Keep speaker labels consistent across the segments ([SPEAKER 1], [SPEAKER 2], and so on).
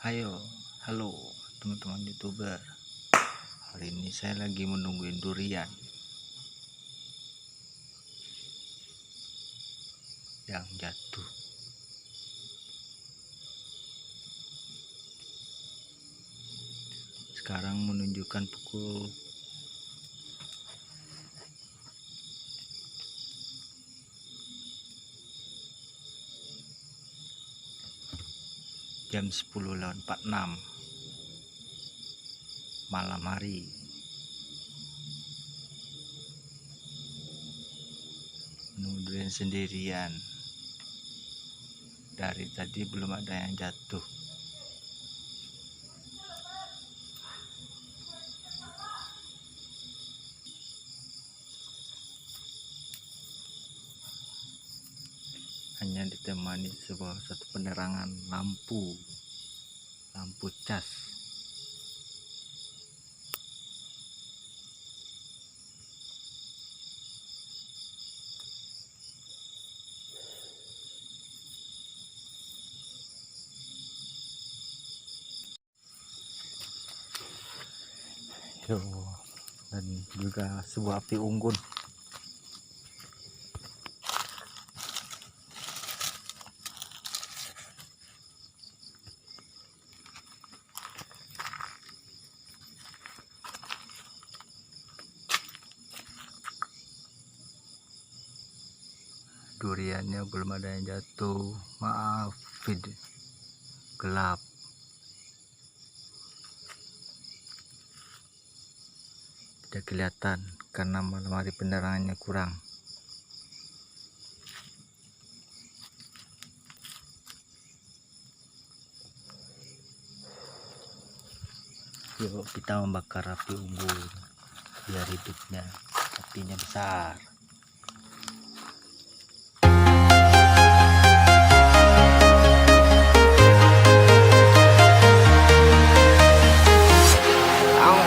[SPEAKER 1] Ayo, halo teman-teman YouTuber. Hari ini saya lagi menungguin durian yang jatuh. Sekarang menunjukkan pukul jam 10.46 malam hari. Menunggu durian sendirian. Dari tadi belum ada yang jatuh. Hanya ditemani satu penerangan lampu cas. Dan juga sebuah api unggun. Duriannya belum ada yang jatuh, maaf, gelap. Tidak kelihatan karena malam hari penerangannya kurang. Yuk kita membakar api unggun biar hidupnya, apinya besar.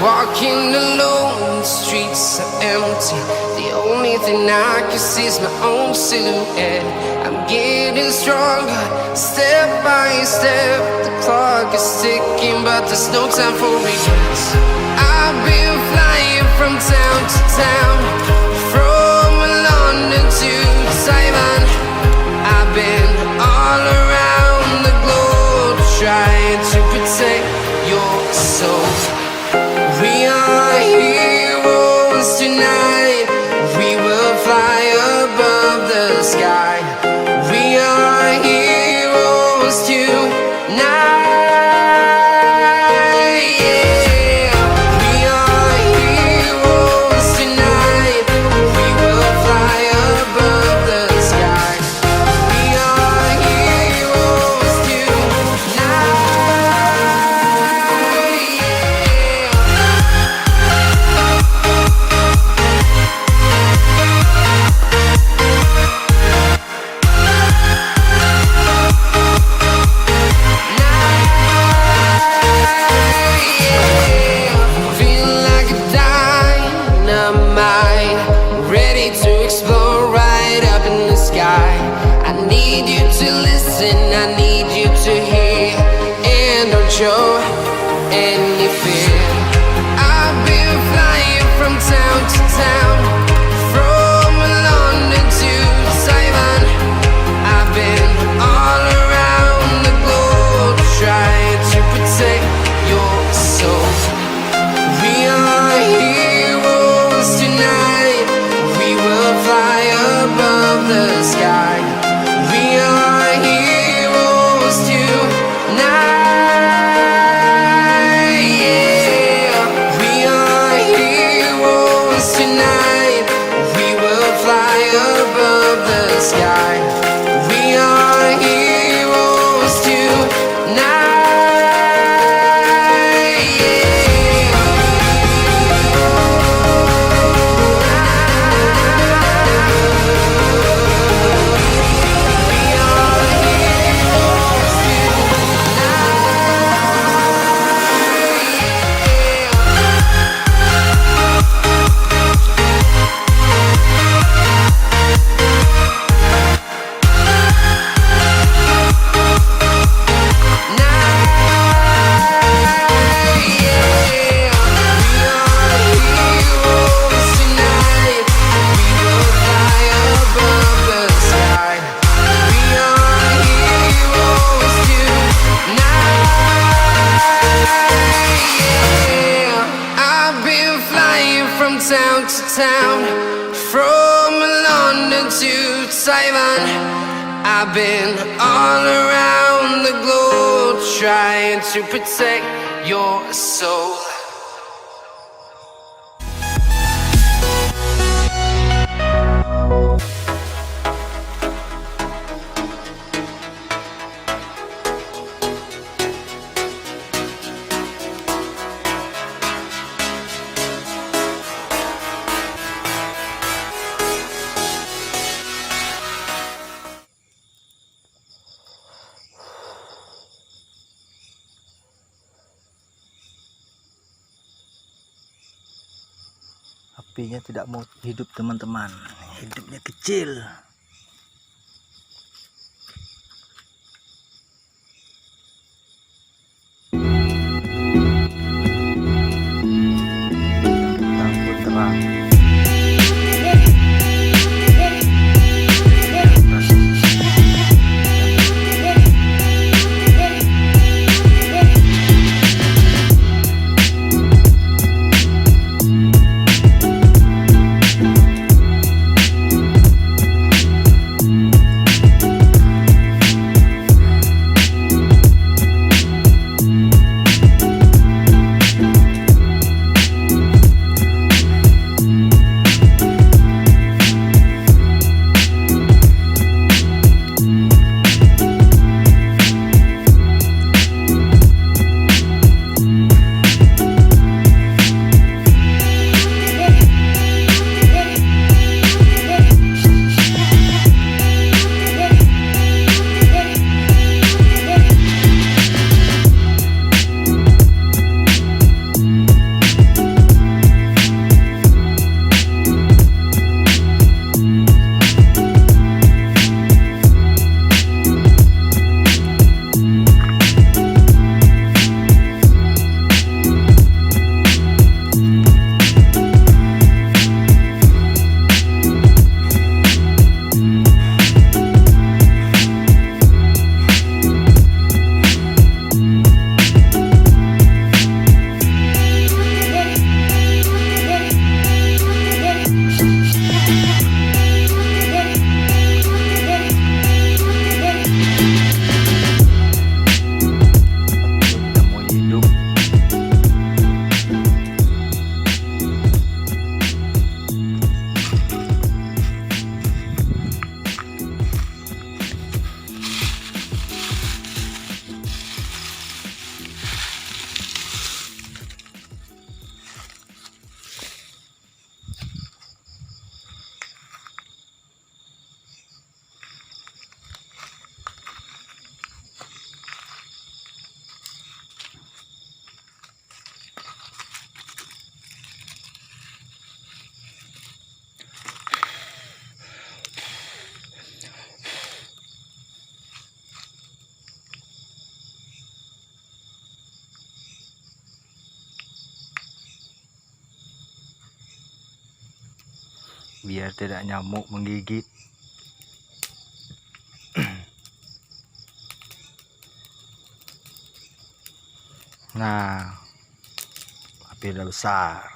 [SPEAKER 2] Walking alone, the streets are empty. The only thing I can see is my own silhouette. I'm getting stronger, step by step. The clock is ticking, but there's no time for regrets. I've been flying from town to town, from London to Taiwan. I've been all around the globe, trying to protect your soul. We are heroes tonight. We will fly above the sky. We are heroes tonight. Yeah. We are heroes tonight. We will fly above the sky. We are heroes tonight. Show any fear. I've been flying from town to town, from London to Taiwan. I've been all around the globe, trying to protect your soul. We are heroes tonight. We will fly above the sky. We are heroes tonight. town, from London to Taiwan. I've been all around the globe trying to protect your soul.
[SPEAKER 1] Apinya tidak mau hidup, teman-teman. Hidupnya kecil. Takut terang. Biar tidak nyamuk menggigit. Nah, api udah besar.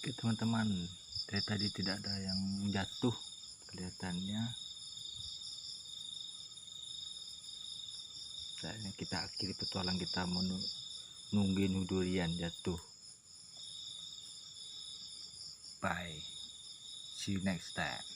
[SPEAKER 1] Oke teman-teman, dari tadi tidak ada yang jatuh kelihatannya. Saatnya kita akhiri petualang kita menungguin durian jatuh. Bye, see you next time.